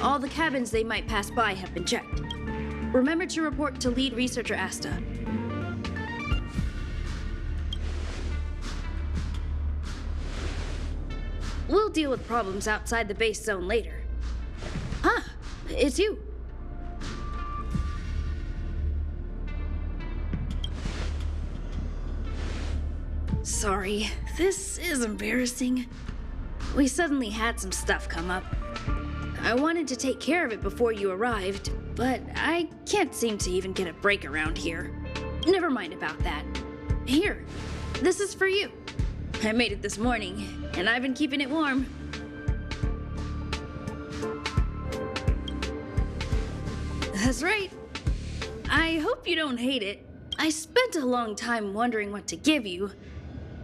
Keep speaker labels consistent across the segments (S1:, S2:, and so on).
S1: All the cabins they might pass by have been checked. Remember to report to lead researcher Asta. We'll deal with problems outside the base zone later. Huh, it's you. Sorry, this is embarrassing. We suddenly had some stuff come up. I wanted to take care of it before you arrived, but I can't seem to even get a break around here. Never mind about that. Here, this is for you. I made it this morning, and I've been keeping it warm. That's right. I hope you don't hate it. I spent a long time wondering what to give you.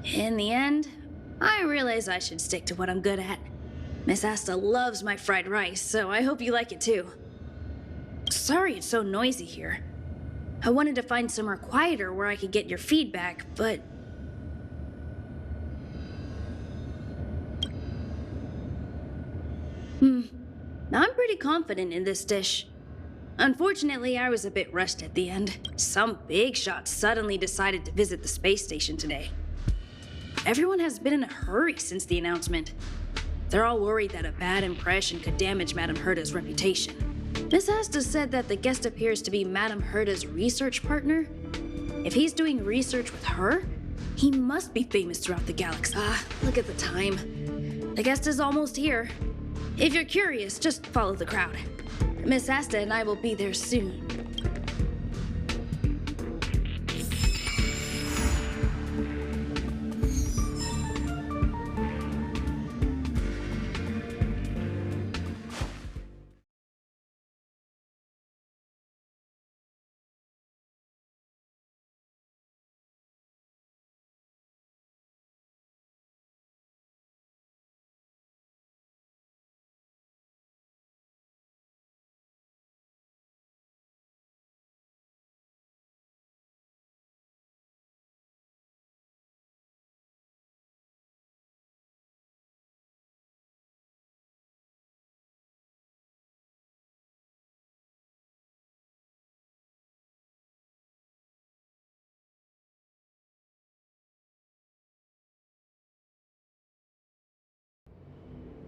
S1: In the end, I realized I should stick to what I'm good at. Miss Asta loves my fried rice, so I hope you like it too. Sorry it's so noisy here. I wanted to find somewhere quieter where I could get your feedback, but... I'm pretty confident in this dish. Unfortunately, I was a bit rushed at the end. Some big shot suddenly decided to visit the space station today. Everyone has been in a hurry since the announcement. They're all worried that a bad impression could damage Madame Herta's reputation. Miss Asta said that the guest appears to be Madame Herta's research partner. If he's doing research with her, he must be famous throughout the galaxy. Look at the time. The guest is almost here. If you're curious, just follow the crowd. Miss Asta and I will be there soon.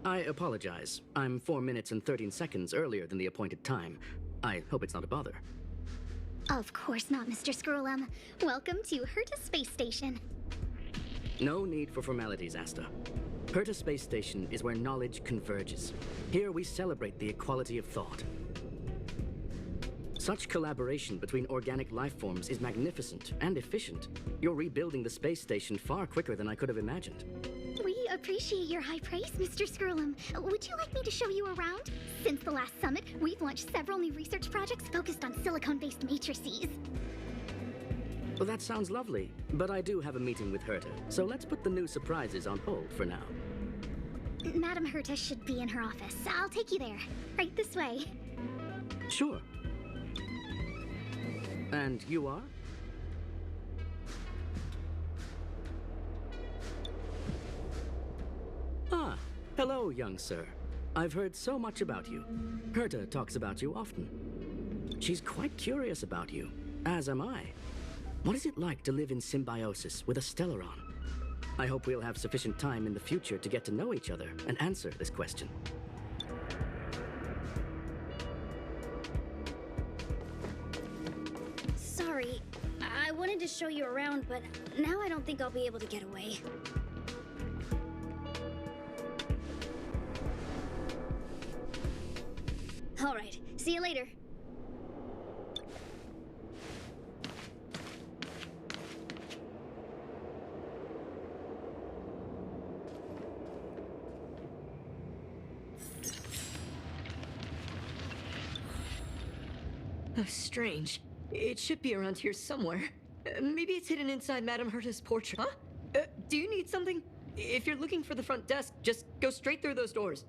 S2: I apologize. I'm 4 minutes and 13 seconds earlier than the appointed time. I hope it's not a bother.
S3: Of course not, Mr. Scrollum. Welcome to Herta Space Station.
S2: No need for formalities, Asta. Herta Space Station is where knowledge converges. Here we celebrate the equality of thought. Such collaboration between organic life forms is magnificent and efficient. You're rebuilding the space station far quicker than I could have imagined.
S3: We appreciate your high praise, Mr. Scrollum. Would you like me to show you around? Since the last summit, we've launched several new research projects focused on silicone-based matrices.
S2: Well, that sounds lovely, but I do have a meeting with Herta, so let's put the new surprises on hold for now.
S3: Madame Herta should be in her office. I'll take you there. Right this way.
S2: Sure. And you are? Ah, hello, young sir. I've heard so much about you. Herta talks about you often. She's quite curious about you, as am I. What is it like to live in symbiosis with a Stellaron? I hope we'll have sufficient time in the future to get to know each other and answer this question.
S1: Sorry, I wanted to show you around, but now I don't think I'll be able to get away. All right, see you later.
S4: Oh, strange. It should be around here somewhere. Maybe it's hidden inside Madame Herta's portrait. Huh? Do you need something? If you're looking for the front desk, just go straight through those doors.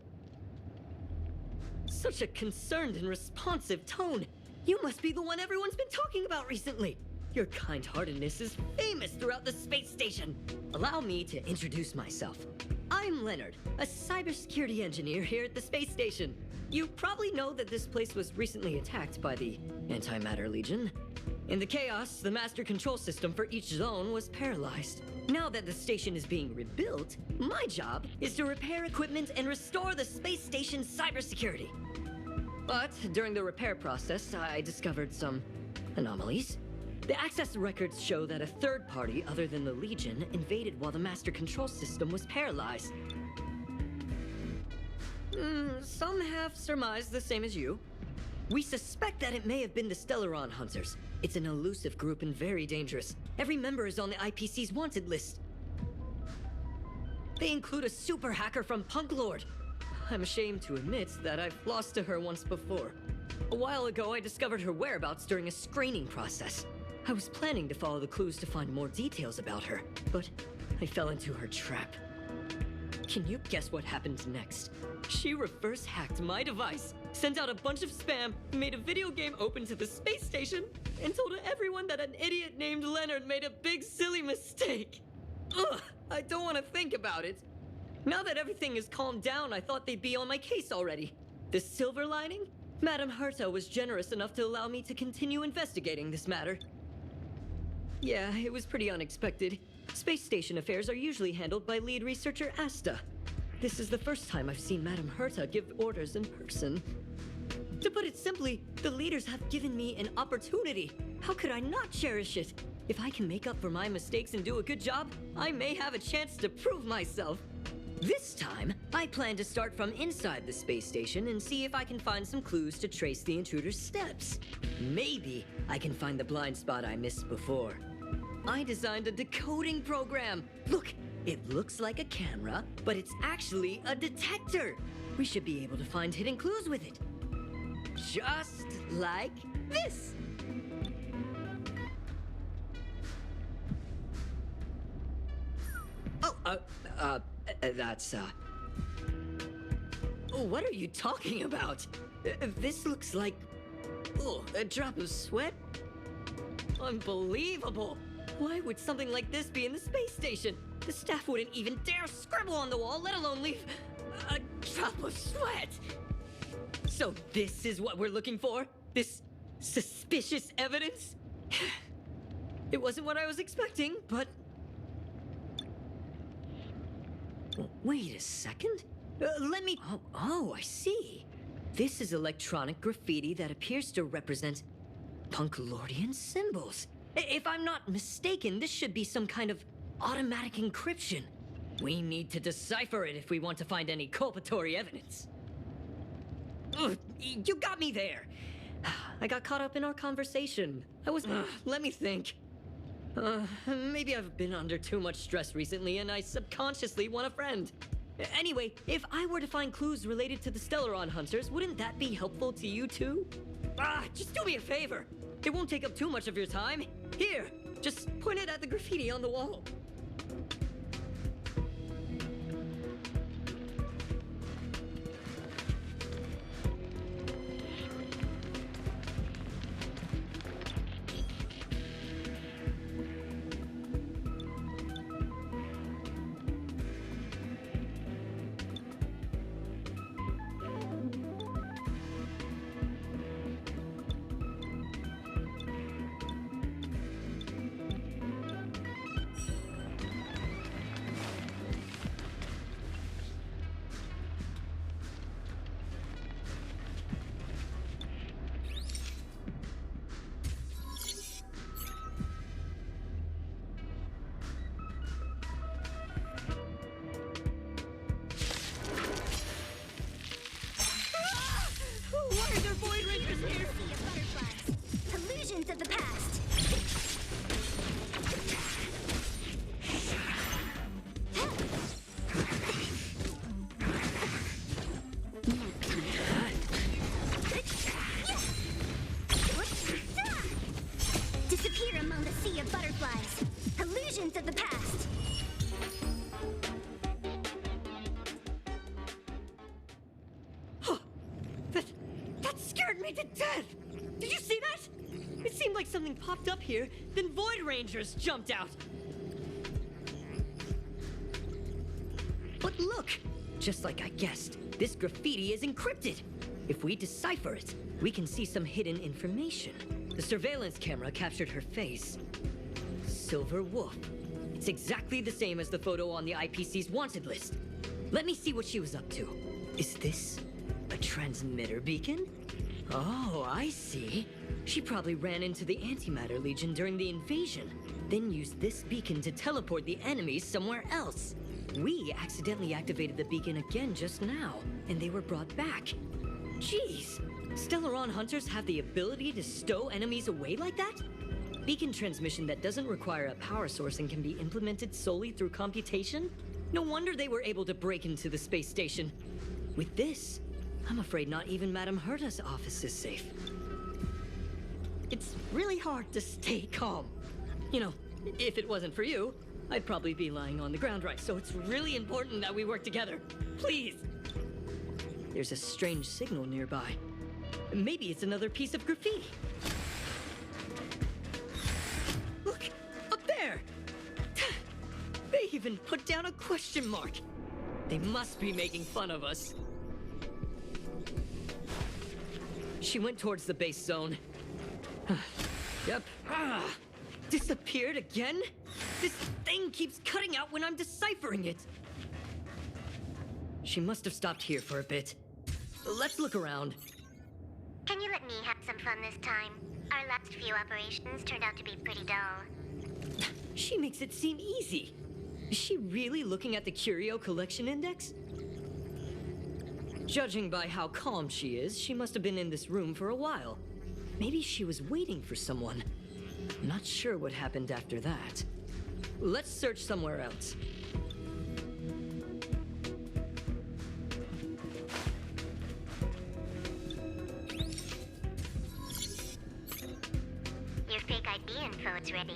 S4: Such a concerned and responsive tone. You must be the one everyone's been talking about recently. Your kind-heartedness is famous throughout the space station. Allow me to introduce myself. I'm Leonard, a cybersecurity engineer here at the space station. you probably know that this place was recently attacked by the Antimatter Legion. In the chaos, the master control system for each zone was paralyzed. Now that the station is being rebuilt, my job is to repair equipment and restore the space station's cybersecurity. But during the repair process, I discovered some anomalies. The access records show that a third party other than the Legion invaded while the master control system was paralyzed. Some have surmised the same as you. We suspect that it may have been the Stellaron Hunters. It's an elusive group and very dangerous. Every member is on the IPC's wanted list. They include a super hacker from Punklorde. I'm ashamed to admit that I've lost to her once before. A while ago, I discovered her whereabouts during a screening process. I was planning to follow the clues to find more details about her, but I fell into her trap. Can you guess what happened next? She reverse hacked my device, sent out a bunch of spam, made a video game open to the space station, and told everyone that an idiot named Leonard made a big silly mistake. Ugh, I don't want to think about it. Now that everything is calmed down, I thought they'd be on my case already. The silver lining? Madame Herta was generous enough to allow me to continue investigating this matter. Yeah, it was pretty unexpected. Space station affairs are usually handled by lead researcher Asta. This is the first time I've seen Madame Herta give orders in person. To put it simply, the leaders have given me an opportunity. How could I not cherish it? If I can make up for my mistakes and do a good job, I may have a chance to prove myself. This time, I plan to start from inside the space station and see if I can find some clues to trace the intruder's steps. Maybe I can find the blind spot I missed before. I designed a decoding program. Look, it looks like a camera, but it's actually a detector. We should be able to find hidden clues with it. Just like this. What are you talking about? This looks like... Oh, a drop of sweat? Unbelievable! Why would something like this be in the space station? The staff wouldn't even dare scribble on the wall, let alone leave a drop of sweat! So this is what we're looking for? This suspicious evidence? It wasn't what I was expecting, but... Wait a second. Let me... Oh, I see. This is electronic graffiti that appears to represent Punklordian symbols. If I'm not mistaken, this should be some kind of automatic encryption. We need to decipher it if we want to find any culpatory evidence. Ugh, you got me there. I got caught up in our conversation. Let me think. Maybe I've been under too much stress recently and I subconsciously want a friend. Anyway, if I were to find clues related to the Stellaron Hunters, wouldn't that be helpful to you too? Just do me a favor. It won't take up too much of your time. Here, just point it at the graffiti on the wall.
S3: Illusions of the past. Disappear among the sea of butterflies. Illusions of the past.
S4: That scared me to death! Did you see that? It seemed like something popped up here, then Void Rangers jumped out. But look, Just like I guessed, this graffiti is encrypted. If we decipher it, we can see some hidden information. The surveillance camera captured her face. Silver Wolf. It's exactly the same as the photo on the IPC's wanted list. Let me see what she was up to. Is this a transmitter beacon? Oh, I see. She probably ran into the Antimatter Legion during the invasion, then used this beacon to teleport the enemies somewhere else. We accidentally activated the beacon again just now, and they were brought back. Jeez, Stellaron hunters have the ability to stow enemies away like that? Beacon transmission that doesn't require a power source and can be implemented solely through computation? No wonder they were able to break into the space station. With this, I'm afraid not even Madame Herta's office is safe. It's really hard to stay calm. You know, if it wasn't for you, I'd probably be lying on the ground right, so it's really important that we work together. Please! There's a strange signal nearby. Maybe it's another piece of graffiti. Look! Up there! They even put down a question mark. They must be making fun of us. She went towards the base zone. Yep. Disappeared again? This thing keeps cutting out when I'm deciphering it. She must have stopped here for a bit. Let's look around.
S5: Can you let me have some fun this time? Our last few operations turned out to be pretty dull.
S4: She makes it seem easy. Is she really looking at the Curio Collection Index? Judging by how calm she is, she must have been in this room for a while. Maybe she was waiting for someone. I'm not sure what happened after that. Let's search somewhere else.
S5: Your fake ID info is ready.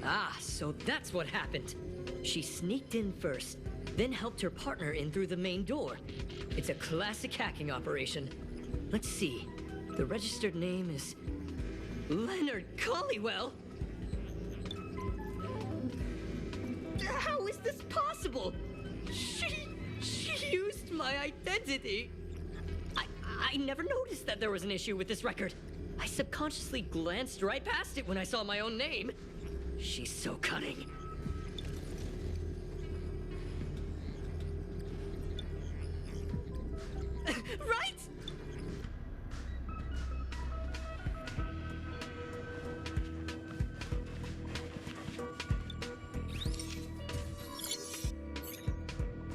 S4: Ah, so that's what happened. She sneaked in first, then helped her partner in through the main door. It's a classic hacking operation. Let's see. The registered name is Leonard Collywell. How is this possible? She used my identity. I never noticed that there was an issue with this record. I subconsciously glanced right past it when I saw my own name. She's so cunning. Right?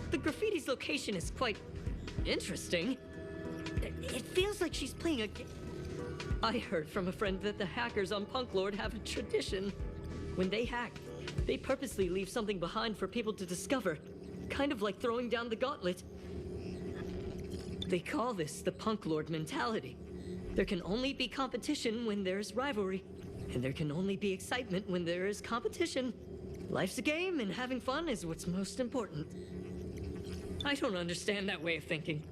S4: The graffiti's location is quite interesting. It feels like she's playing a game. I heard from a friend that the hackers on Punklorde have a tradition. When they hack, they purposely leave something behind for people to discover, kind of like throwing down the gauntlet. They call this the Punklorde mentality. There can only be competition when there's rivalry, and there can only be excitement when there is competition. Life's a game, and having fun is what's most important. I don't understand that way of thinking,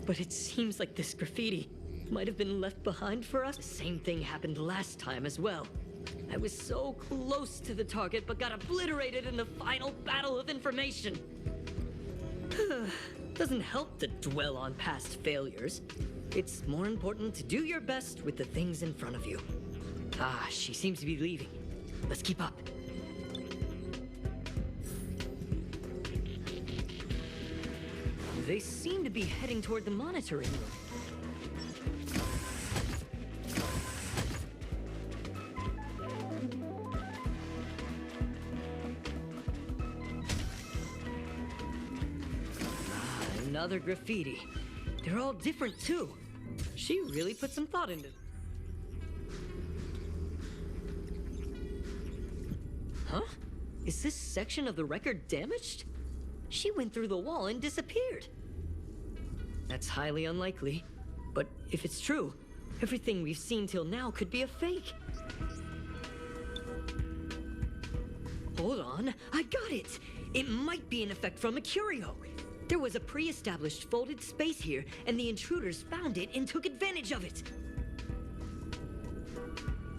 S4: but it seems like this graffiti might have been left behind for us. The same thing happened last time as well. I was so close to the target, but got obliterated in the final battle of information. Doesn't help to dwell on past failures. It's more important to do your best with the things in front of you. Ah, she seems to be leaving. Let's keep up. They seem to be heading toward the monitoring room. Another graffiti. They're all different too. She really put some thought into it. Huh? Is this section of the record damaged? She went through the wall and disappeared. That's highly unlikely. But if it's true, everything we've seen till now could be a fake. Hold on, I got it! It might be an effect from a curio. There was a pre-established folded space here, and the intruders found it and took advantage of it.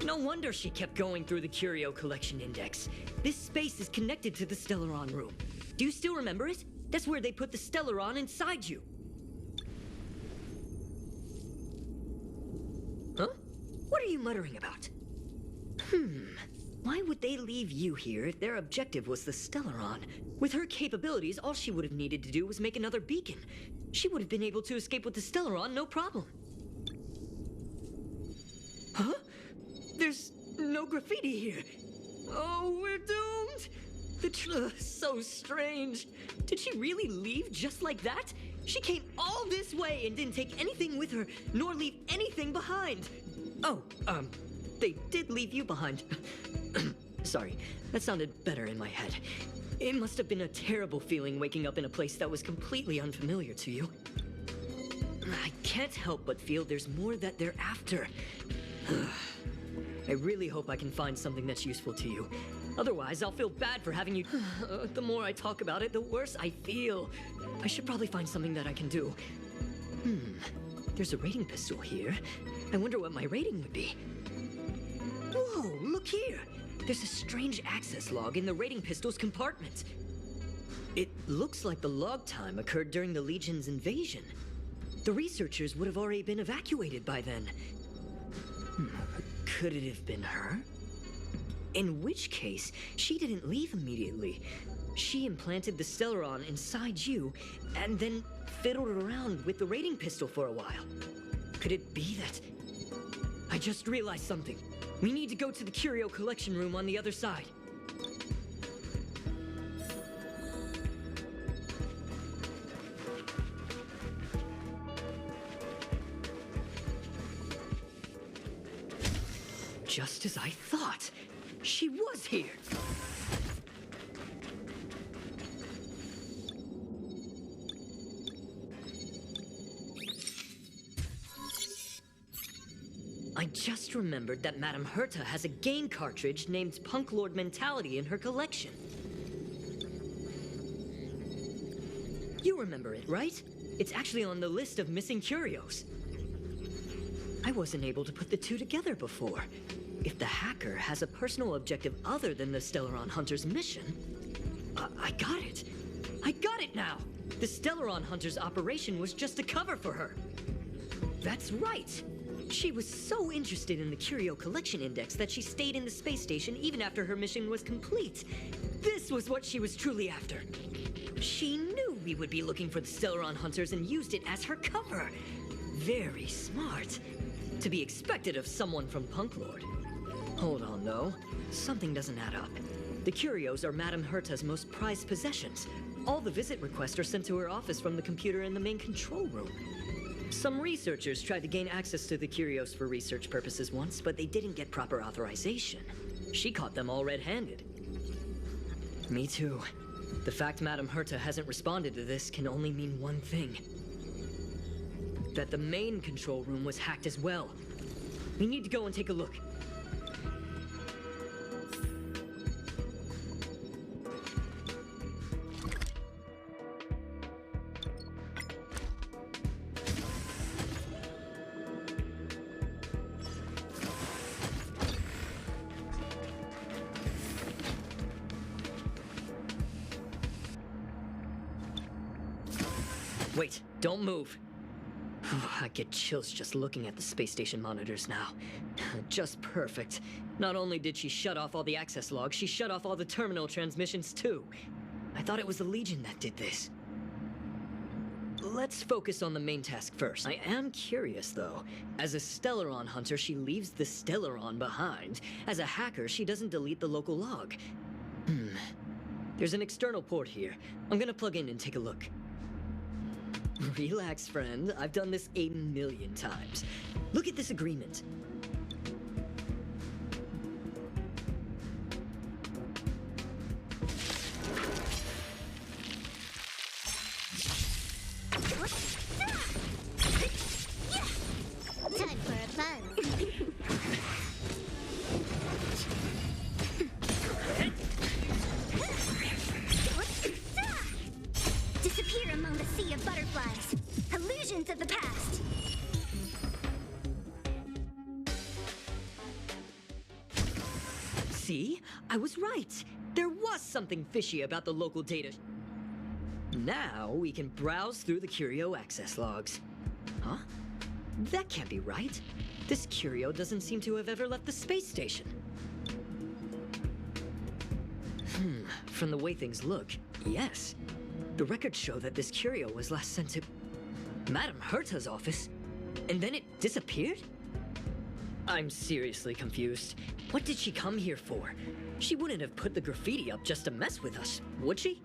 S4: No wonder she kept going through the Curio Collection Index. This space is connected to the Stellaron room. Do you still remember it? That's where they put the Stellaron inside you. Huh? What are you muttering about? Why would they leave you here if their objective was the Stellaron? With her capabilities, all she would have needed to do was make another beacon. She would have been able to escape with the Stellaron, no problem. Huh? There's no graffiti here. Oh, we're doomed! So strange. Did she really leave just like that? She came all this way and didn't take anything with her, nor leave anything behind. Oh, they did leave you behind. Sorry, that sounded better in my head. It must have been a terrible feeling waking up in a place that was completely unfamiliar to you. I can't help but feel there's more that they're after. I really hope I can find something that's useful to you. Otherwise, I'll feel bad for having you... The more I talk about it, the worse I feel. I should probably find something that I can do. There's a rating pistol here. I wonder what my rating would be. Whoa, look here! There's a strange access log in the rating pistol's compartment. It looks like the log time occurred during the Legion's invasion. The researchers would have already been evacuated by then. Could it have been her? In which case, she didn't leave immediately. She implanted the Stellaron inside you, and then fiddled around with the rating pistol for a while. Could it be that... I just realized something. We need to go to the curio collection room on the other side. Just as I thought. She was here. I just remembered that Madame Herta has a game cartridge named Punklorde Mentality in her collection. You remember it, right? It's actually on the list of missing curios. I wasn't able to put the two together before. If the hacker has a personal objective other than the Stellaron Hunter's mission... I got it! I got it now! The Stellaron Hunter's operation was just a cover for her! That's right! She was so interested in the Curio Collection Index that she stayed in the space station even after her mission was complete. This was what she was truly after. She knew we would be looking for the Stellaron Hunters and used it as her cover. Very smart. To be expected of someone from Punklorde. Hold on, though. Something doesn't add up. The curios are Madame Herta's most prized possessions. All the visit requests are sent to her office from the computer in the main control room. Some researchers tried to gain access to the curios for research purposes once, but they didn't get proper authorization. She caught them all red-handed. Me too. The fact Madame Herta hasn't responded to this can only mean one thing. That the main control room was hacked as well. We need to go and take a look. Wait, don't move. I get chills just looking at the space station monitors now. Just perfect. Not only did she shut off all the access logs, she shut off all the terminal transmissions too. I thought it was the Legion that did this. Let's focus on the main task first. I am curious though. As a Stellaron hunter, she leaves the Stellaron behind. As a hacker, she doesn't delete the local log. There's an external port here. I'm gonna plug in and take a look. Relax, friend. I've done this 1,000,000 times. Look at this agreement.
S5: Time for a buzz.
S3: Disappear among the sea of butterflies. Illusions of the past.
S4: See? I was right. There was something fishy about the local data. Now we can browse through the Curio access logs. Huh? That can't be right. This Curio doesn't seem to have ever left the space station. From the way things look, yes. The records show that this Curio was last sent to Madame Herta's office, and then it disappeared? I'm seriously confused. What did she come here for? She wouldn't have put the graffiti up just to mess with us, would she?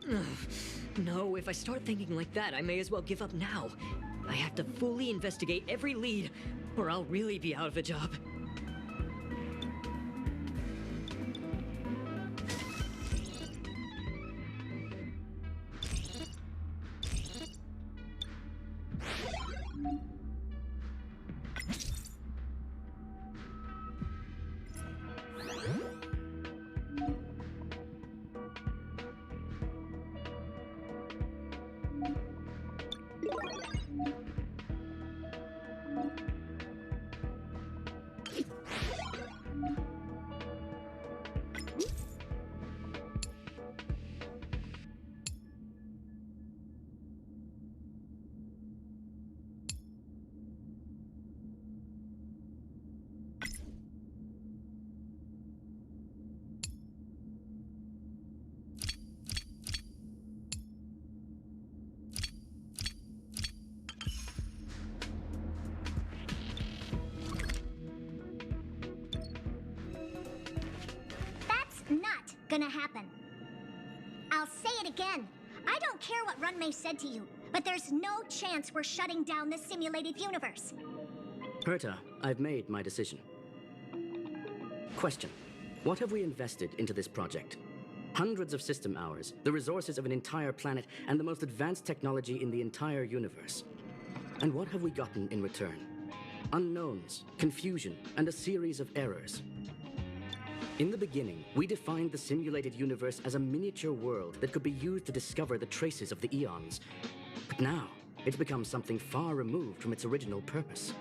S4: No, if I start thinking like that, I may as well give up now. I have to fully investigate every lead, or I'll really be out of a job.
S3: Not gonna happen. I'll say it again. I don't care what Runmei said to you, but there's no chance we're shutting down this simulated universe.
S2: Herta, I've made my decision. Question. What have we invested into this project? Hundreds of system hours, the resources of an entire planet, and the most advanced technology in the entire universe. And what have we gotten in return? Unknowns, confusion, and a series of errors. In the beginning, we defined the simulated universe as a miniature world that could be used to discover the traces of the eons. But now, it's become something far removed from its original purpose.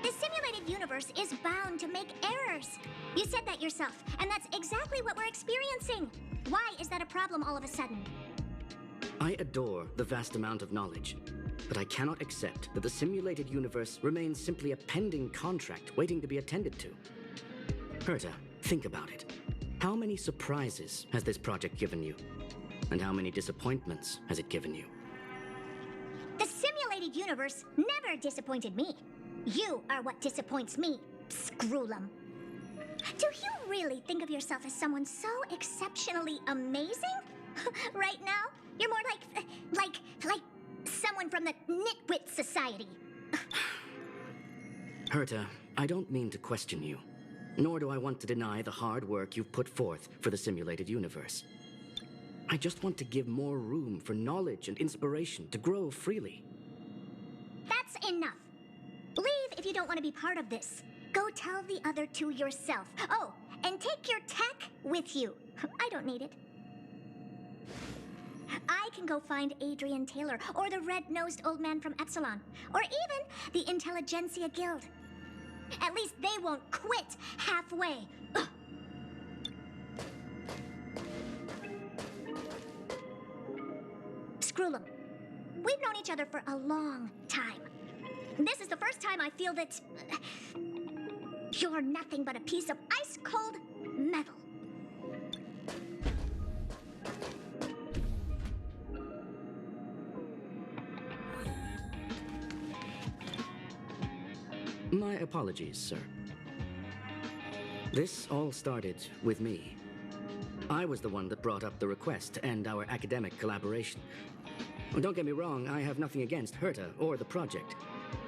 S3: The simulated universe is bound to make errors. You said that yourself, and that's exactly what we're experiencing. Why is that a problem all of a sudden?
S2: I adore the vast amount of knowledge, but I cannot accept that the simulated universe remains simply a pending contract waiting to be attended to. Herta, think about it. How many surprises has this project given you? And how many disappointments has it given you?
S3: The simulated universe never disappointed me. You are what disappoints me, Scroolum. Do you really think of yourself as someone so exceptionally amazing? Right now, you're more like someone from the Nitwit Society.
S2: Herta, I don't mean to question you. Nor do I want to deny the hard work you've put forth for the simulated universe. I just want to give more room for knowledge and inspiration to grow freely.
S3: That's enough. Leave if you don't want to be part of this. Go tell the other two yourself. Oh, and take your tech with you. I don't need it. I can go find Adrian Taylor or the red-nosed old man from Epsilon, or even the Intelligentsia Guild. At least they won't quit halfway. Ugh. Scroolum, we've known each other for a long time. This is the first time I feel that you're nothing but a piece of ice-cold metal.
S2: My apologies, sir. This all started with me. I was the one that brought up the request to end our academic collaboration. Don't get me wrong, I have nothing against Herta or the project.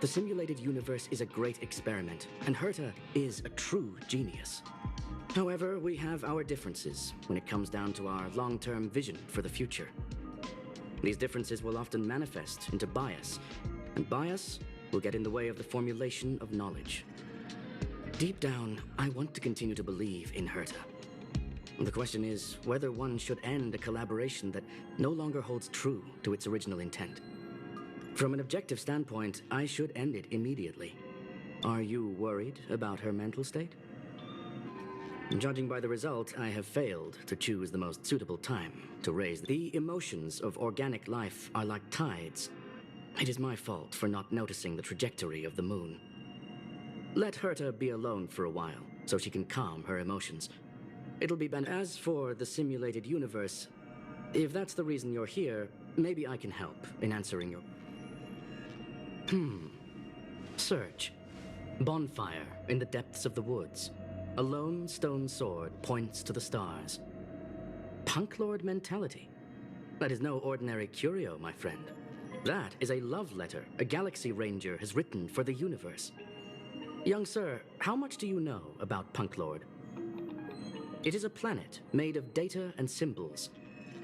S2: The simulated universe is a great experiment, and Herta is a true genius. However, we have our differences when it comes down to our long-term vision for the future. These differences will often manifest into bias, and bias will get in the way of the formulation of knowledge. Deep down, I want to continue to believe in Herta. The question is whether one should end a collaboration that no longer holds true to its original intent. From an objective standpoint, I should end it immediately. Are you worried about her mental state? Judging by the result, I have failed to choose the most suitable time to raise. The emotions of organic life are like tides. It is my fault for not noticing the trajectory of the moon. Let Herta be alone for a while, so she can calm her emotions. It'll be As for the simulated universe, if that's the reason you're here, maybe I can help in answering your... Search. Bonfire in the depths of the woods. A lone stone sword points to the stars. Punklorde mentality. That is no ordinary curio, my friend. That is a love letter a Galaxy Ranger has written for the universe. Young sir, how much do you know about Punklorde? It is a planet made of data and symbols.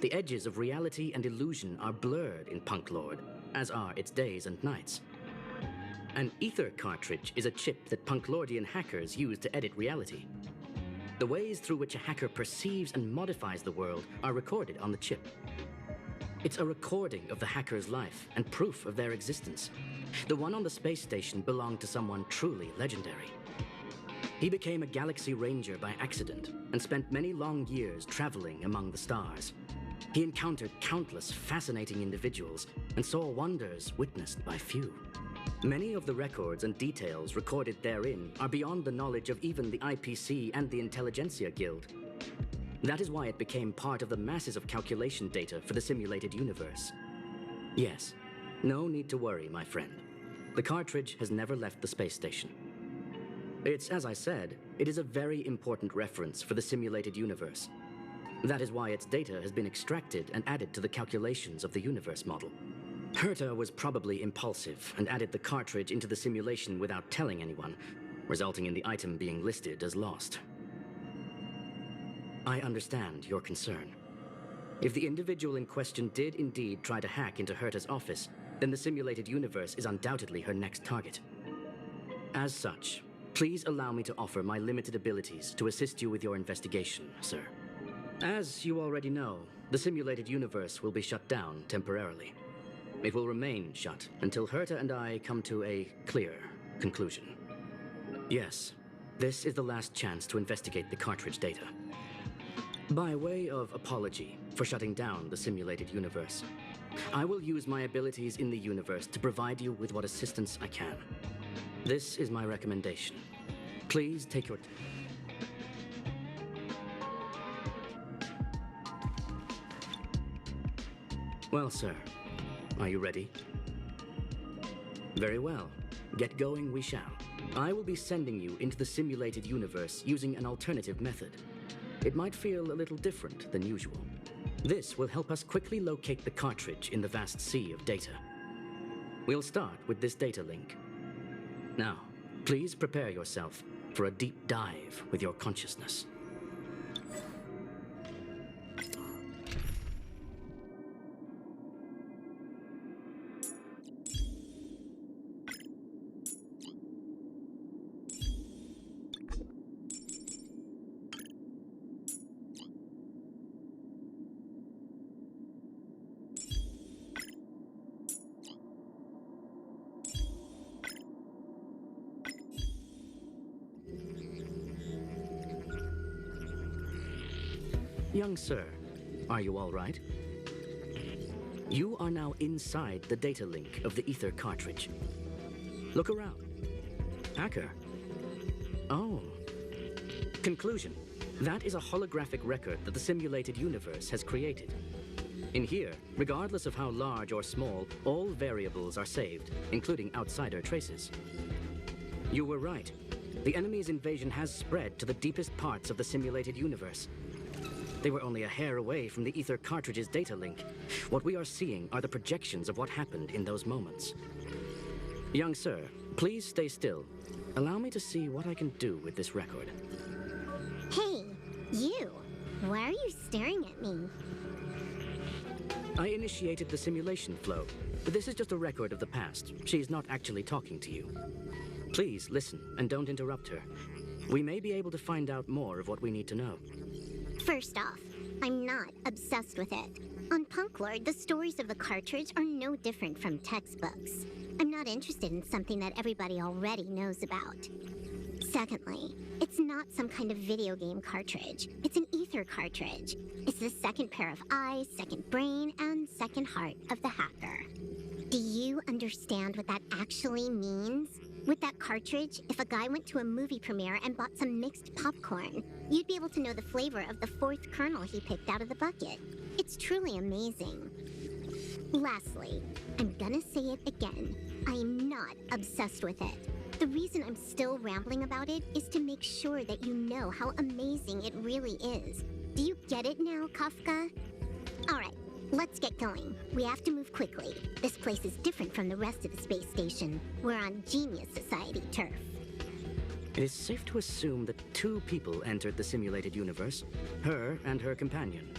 S2: The edges of reality and illusion are blurred in Punklorde, as are its days and nights. An ether cartridge is a chip that Punklordian hackers use to edit reality. The ways through which a hacker perceives and modifies the world are recorded on the chip. It's a recording of the hacker's life and proof of their existence. The one on the space station belonged to someone truly legendary. He became a Galaxy Ranger by accident and spent many long years traveling among the stars. He encountered countless fascinating individuals and saw wonders witnessed by few. Many of the records and details recorded therein are beyond the knowledge of even the IPC and the Intelligentsia Guild. That is why it became part of the masses of calculation data for the simulated universe. Yes, no need to worry, my friend. The cartridge has never left the space station. It's, as I said, it is a very important reference for the simulated universe. That is why its data has been extracted and added to the calculations of the universe model. Herta was probably impulsive and added the cartridge into the simulation without telling anyone, resulting in the item being listed as lost. I understand your concern. If the individual in question did indeed try to hack into Herta's office, then the simulated universe is undoubtedly her next target. As such, please allow me to offer my limited abilities to assist you with your investigation, sir. As you already know, the simulated universe will be shut down temporarily. It will remain shut until Herta and I come to a clear conclusion. Yes, this is the last chance to investigate the cartridge data. By way of apology for shutting down the simulated universe, I will use my abilities in the universe to provide you with what assistance I can. This is my recommendation. Please take your... Well, sir, are you ready? Very well. Get going we shall. I will be sending you into the simulated universe using an alternative method. It might feel a little different than usual. This will help us quickly locate the cartridge in the vast sea of data. We'll start with this data link. Now, please prepare yourself for a deep dive with your consciousness. Young sir, are you all right? You are now inside the data link of the ether cartridge. Look around. Hacker. Oh. Conclusion. That is a holographic record that the simulated universe has created. In here, regardless of how large or small, all variables are saved, including outsider traces. You were right. The enemy's invasion has spread to the deepest parts of the simulated universe. They were only a hair away from the ether cartridge's data link. What we are seeing are the projections of what happened in those moments. Young sir, please stay still. Allow me to see what I can do with this record.
S3: Hey, you! Why are you staring at me?
S2: I initiated the simulation flow, but this is just a record of the past. She's not actually talking to you. Please listen and don't interrupt her. We may be able to find out more of what we need to know.
S3: First off, I'm not obsessed with it. On Punklorde, the stories of the cartridge are no different from textbooks. I'm not interested in something that everybody already knows about.
S6: Secondly, it's not some kind of video game cartridge. It's an ether cartridge. It's the second pair of eyes, second brain, and second heart of the hacker. Do you understand what that actually means? With that cartridge, if a guy went to a movie premiere and bought some mixed popcorn, you'd be able to know the flavor of the fourth kernel he picked out of the bucket. It's truly amazing. Lastly, I'm gonna say it again. I'm not obsessed with it. The reason I'm still rambling about it is to make sure that you know how amazing it really is. Do you get it now, Kafka? Alright, let's get going. We have to move quickly. This place is different from the rest of the space station. We're on Genius Society turf.
S2: It is safe to assume that two people entered the simulated universe, her and her companion.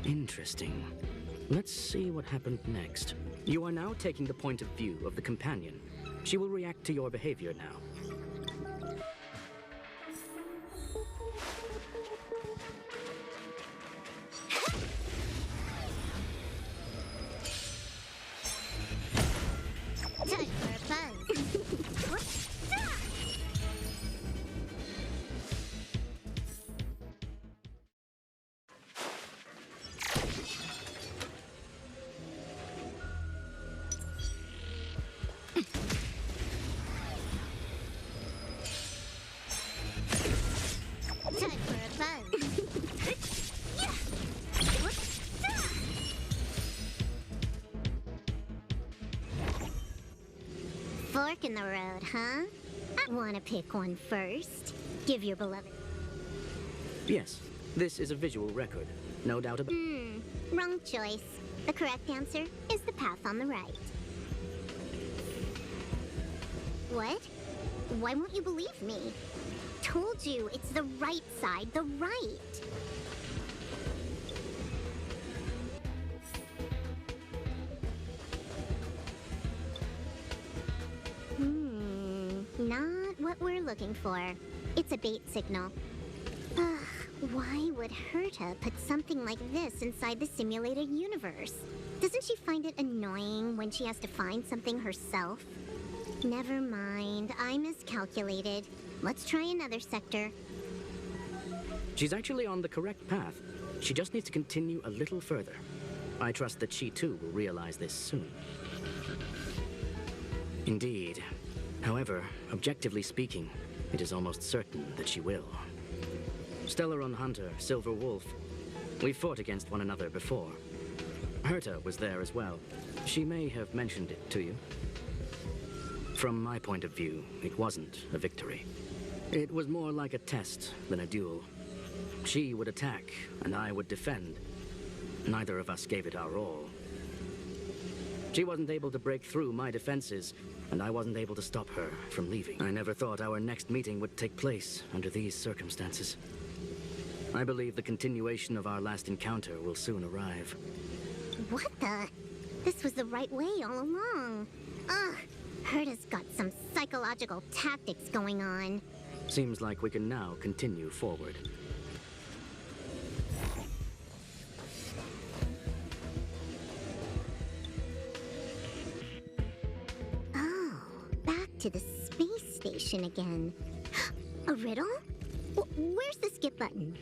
S2: Interesting. Let's see what happened next. You are now taking the point of view of the companion. She will react to your behavior now.
S6: Time for a buzz. Time for a buzz. Fork in the road, huh? Wanna pick one first? Give your beloved.
S2: Yes, this is a visual record. No doubt about it.
S6: Wrong choice. The correct answer is the path on the right. What? Why won't you believe me? Told you, it's the right side, the right. Not what we're looking for. It's a bait signal. Ugh, why would Herta put something like this inside the simulated universe? Doesn't she find it annoying when she has to find something herself? Never mind, I miscalculated. Let's try another sector.
S2: She's actually on the correct path. She just needs to continue a little further. I trust that she too will realize this soon. Indeed. However, objectively speaking, it is almost certain that she will. Stellaron Hunter, Silver Wolf. We fought against one another before. Herta was there as well. She may have mentioned it to you. From my point of view, it wasn't a victory. It was more like a test than a duel. She would attack, and I would defend. Neither of us gave it our all. She wasn't able to break through my defenses, and I wasn't able to stop her from leaving. I never thought our next meeting would take place under these circumstances. I believe the continuation of our last encounter will soon arrive.
S6: What the? This was the right way all along. Ugh, Herta's got some psychological tactics going on.
S2: Seems like we can now continue forward.
S6: Oh, back to the space station again. A riddle? Where's the skip button?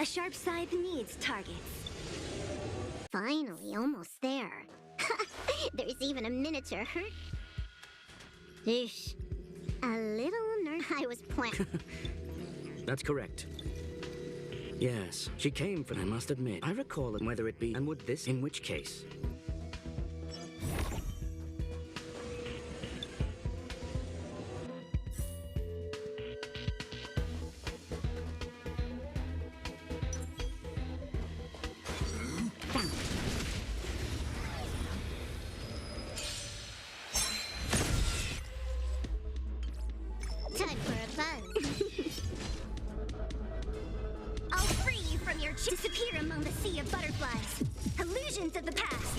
S3: A sharp scythe needs targets.
S6: Finally, almost there. There's even a miniature hurt. Eesh. A little I was playing.
S2: That's correct. Yes, she came for, I must admit. I recall it, whether it be, and would this, in which case.
S6: Time for a buzz.
S3: I'll free you from your disappear among the sea of butterflies. Illusions of the past.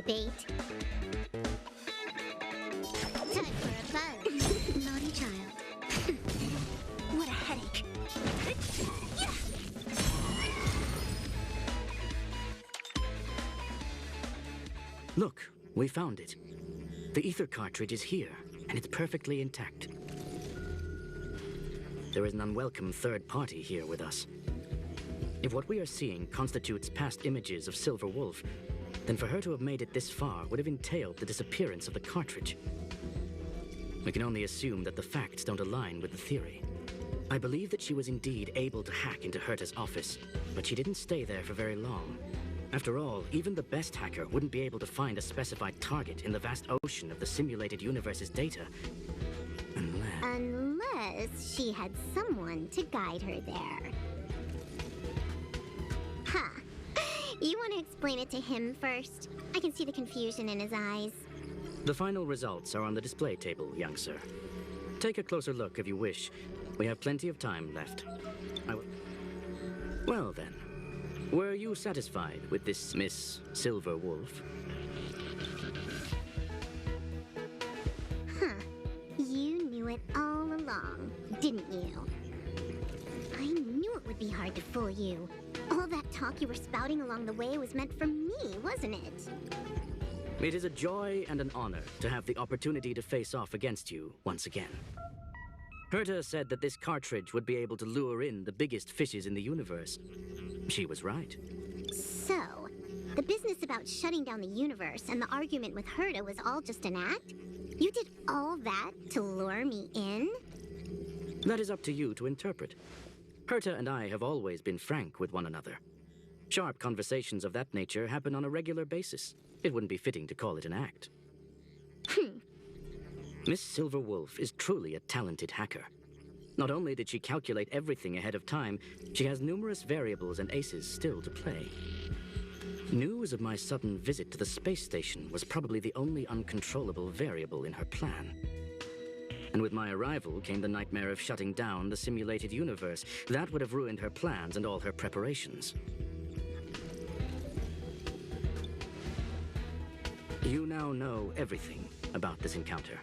S6: bait. Time for a buzz. Naughty child. What a headache.
S2: Look, we found it. The ether cartridge is here, and it's perfectly intact. There is an unwelcome third party here with us. If what we are seeing constitutes past images of Silver Wolf, then for her to have made it this far would have entailed the disappearance of the cartridge. We can only assume that the facts don't align with the theory. I believe that she was indeed able to hack into Herta's office, but she didn't stay there for very long. After all, even the best hacker wouldn't be able to find a specified target in the vast ocean of the simulated universe's data.
S6: Unless she had someone to guide her there. Huh. You want to explain it to him first? I can see the confusion in his eyes.
S2: The final results are on the display table, young sir. Take a closer look if you wish. We have plenty of time left. Well then, were you satisfied with this Miss Silver Wolf?
S6: Huh. You knew it all along, didn't you? I knew it would be hard to fool you. All that talk you were spouting along the way was meant for me, wasn't it?
S2: It is a joy and an honor to have the opportunity to face off against you once again. Herta said that this cartridge would be able to lure in the biggest fishes in the universe. She was right.
S6: So, the business about shutting down the universe and the argument with Herta was all just an act? You did all that to lure me in?
S2: That is up to you to interpret. Herta and I have always been frank with one another. Sharp conversations of that nature happen on a regular basis. It wouldn't be fitting to call it an act. Miss Silver Wolf is truly a talented hacker. Not only did she calculate everything ahead of time, she has numerous variables and aces still to play. News of my sudden visit to the space station was probably the only uncontrollable variable in her plan. And with my arrival came the nightmare of shutting down the simulated universe. That would have ruined her plans and all her preparations. You now know everything about this encounter.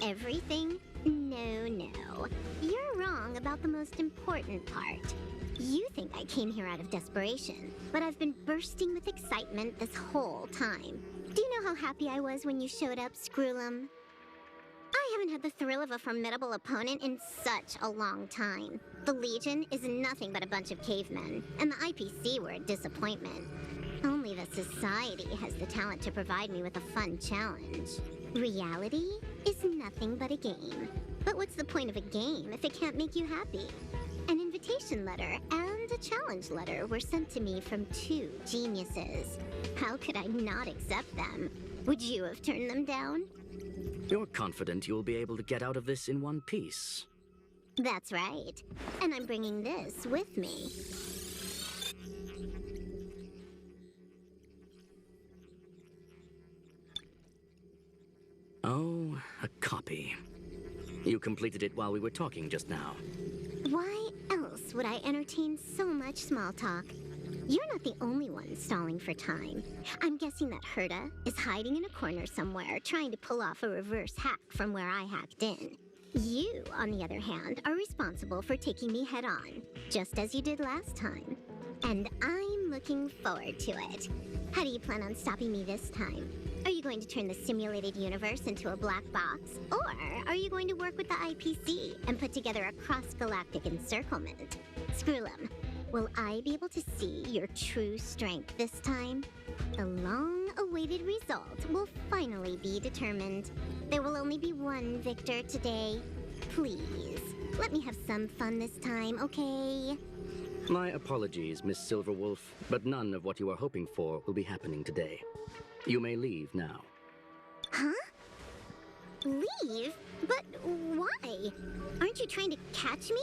S6: Everything? No. You're wrong about the most important part. You think I came here out of desperation, but I've been bursting with excitement this whole time. Do you know how happy I was when you showed up, Screwlum? I haven't had the thrill of a formidable opponent in such a long time. The Legion is nothing but a bunch of cavemen, and the IPC were a disappointment. Only the Society has the talent to provide me with a fun challenge. Reality is nothing but a game. But what's the point of a game if it can't make you happy? An invitation letter and a challenge letter were sent to me from two geniuses. How could I not accept them? Would you have turned them down?
S2: You're confident you'll be able to get out of this in one piece.
S6: That's right. And I'm bringing this with me.
S2: Oh, a copy. You completed it while we were talking just now.
S6: Why else would I entertain so much small talk? You're not the only one stalling for time. I'm guessing that Herta is hiding in a corner somewhere, trying to pull off a reverse hack from where I hacked in. You, on the other hand, are responsible for taking me head-on, just as you did last time. And I'm looking forward to it. How do you plan on stopping me this time? Are you going to turn the simulated universe into a black box? Or are you going to work with the IPC and put together a cross-galactic encirclement? Screwlum, will I be able to see your true strength this time? The long-awaited result will finally be determined. There will only be one victor today. Please, let me have some fun this time, okay?
S2: My apologies, Miss Silverwolf, but none of what you are hoping for will be happening today. You may leave now.
S6: Huh? Leave? But why? Aren't you trying to catch me?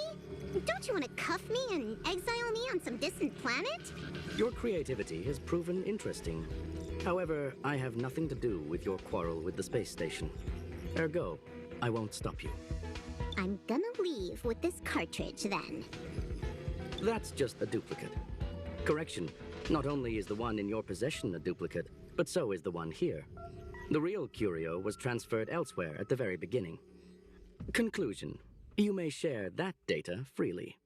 S6: Don't you want to cuff me and exile me on some distant planet?
S2: Your creativity has proven interesting. However, I have nothing to do with your quarrel with the space station. Ergo, I won't stop you.
S6: I'm gonna leave with this cartridge then.
S2: That's just a duplicate. Correction, not only is the one in your possession a duplicate, but so is the one here. The real curio was transferred elsewhere at the very beginning. Conclusion. You may share that data freely.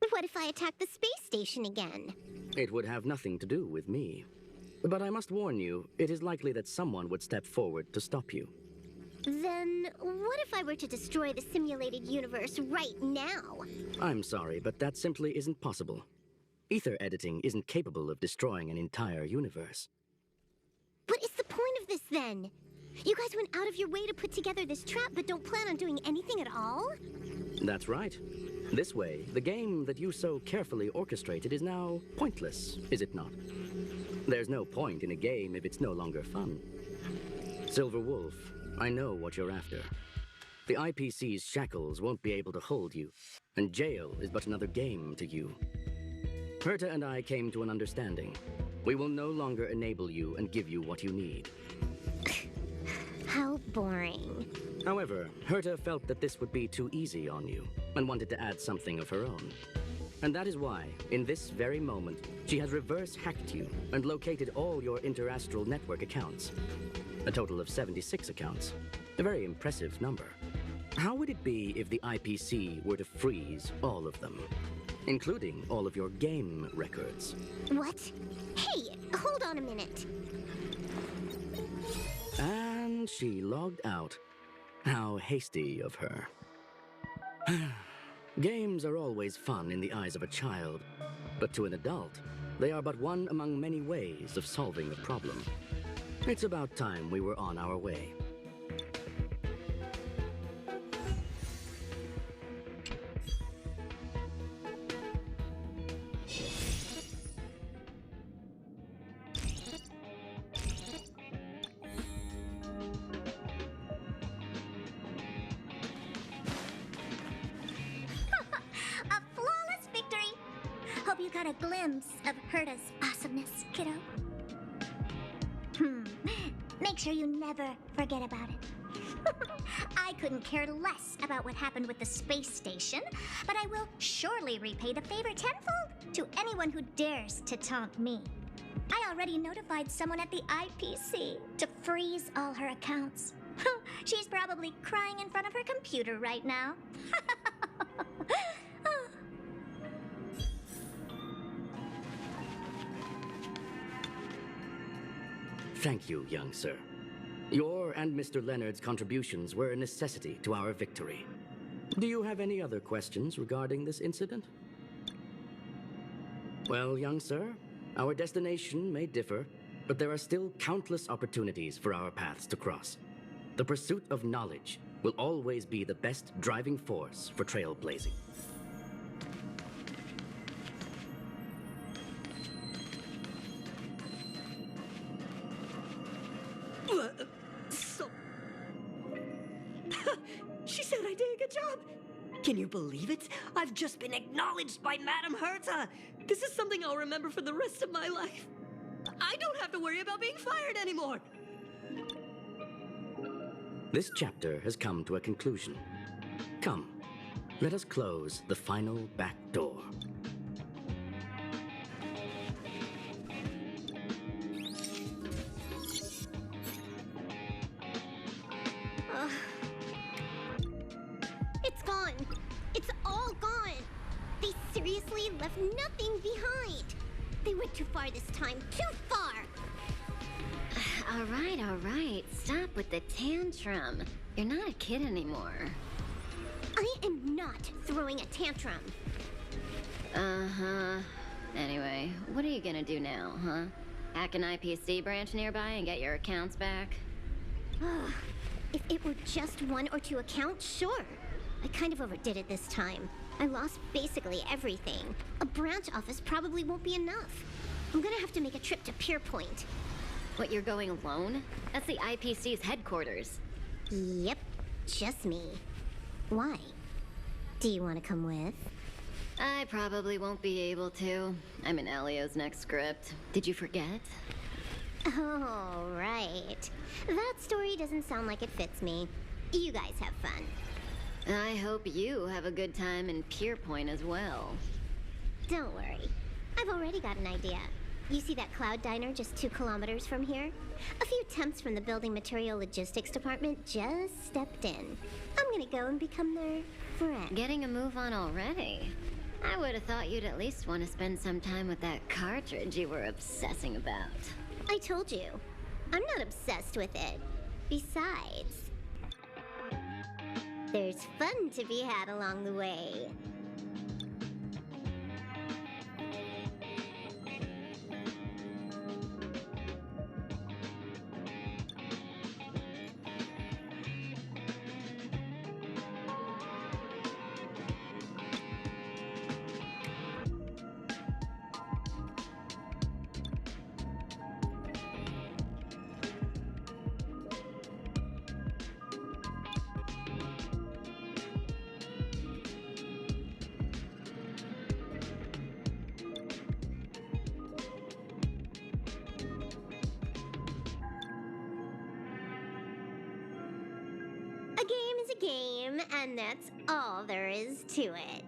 S6: What if I attack the space station again?
S2: It would have nothing to do with me. But I must warn you, it is likely that someone would step forward to stop you.
S6: Then, what if I were to destroy the simulated universe right now?
S2: I'm sorry, but that simply isn't possible. Ether editing isn't capable of destroying an entire universe.
S6: What is the point of this then? You guys went out of your way to put together this trap but don't plan on doing anything at all?
S2: That's right. This way, the game that you so carefully orchestrated is now pointless, is it not? There's no point in a game if it's no longer fun. Silver Wolf, I know what you're after. The IPC's shackles won't be able to hold you, and jail is but another game to you. Herta and I came to an understanding. We will no longer enable you and give you what you need.
S6: How boring.
S2: However, Herta felt that this would be too easy on you, and wanted to add something of her own. And that is why, in this very moment, she has reverse-hacked you and located all your interastral network accounts. A total of 76 accounts. A very impressive number. How would it be if the IPC were to freeze all of them? Including all of your game records.
S6: What? Hey, hold on a minute.
S2: And she logged out. How hasty of her. Games are always fun in the eyes of a child, but to an adult, they are but one among many ways of solving a problem. It's about time we were on our way.
S3: A flawless victory! Hope you got a glimpse of Herta's awesomeness, kiddo. Make sure you never forget about it. I couldn't care less about what happened with the space station, but I will surely repay the favor tenfold to anyone who dares to taunt me. I already notified someone at the IPC to freeze all her accounts. She's probably crying in front of her computer right now.
S2: Thank you, young sir. Your and Mr. Leonard's contributions were a necessity to our victory. Do you have any other questions regarding this incident? Well, young sir, our destination may differ, but there are still countless opportunities for our paths to cross. The pursuit of knowledge will always be the best driving force for trailblazing.
S4: So... She said I did a good job! Can you believe it? I've just been acknowledged by Madame Herta! This is something I'll remember for the rest of my life. I don't have to worry about being fired anymore!
S2: This chapter has come to a conclusion. Come, let us close the final back door.
S6: It's gone. It's all gone. They seriously left nothing behind. They went too far this time. Too far.
S7: All right. Stop with the tantrum. You're not a kid anymore.
S6: I am not throwing a tantrum.
S7: Uh-huh. Anyway, what are you gonna do now, huh? Hack an IPC branch nearby and get your accounts back?
S6: If it were just one or two accounts, sure. I kind of overdid it this time. I lost basically everything. A branch office probably won't be enough. I'm gonna have to make a trip to Pier Point.
S7: What, you're going alone? That's the IPC's headquarters.
S6: Yep, just me. Why? Do you want to come with?
S7: I probably won't be able to. I'm in Elio's next script. Did you forget?
S6: Oh, right. That story doesn't sound like it fits me. You guys have fun.
S7: I hope you have a good time in Pier Point as well.
S6: Don't worry. I've already got an idea. You see that cloud diner just 2 kilometers from here? A few temps from the building material logistics department just stepped in. I'm gonna go and become their friend.
S7: Getting a move on already? I would have thought you'd at least want to spend some time with that cartridge you were obsessing about.
S6: I told you, I'm not obsessed with it. Besides, there's fun to be had along the way. A game is a game, and that's all there is to it.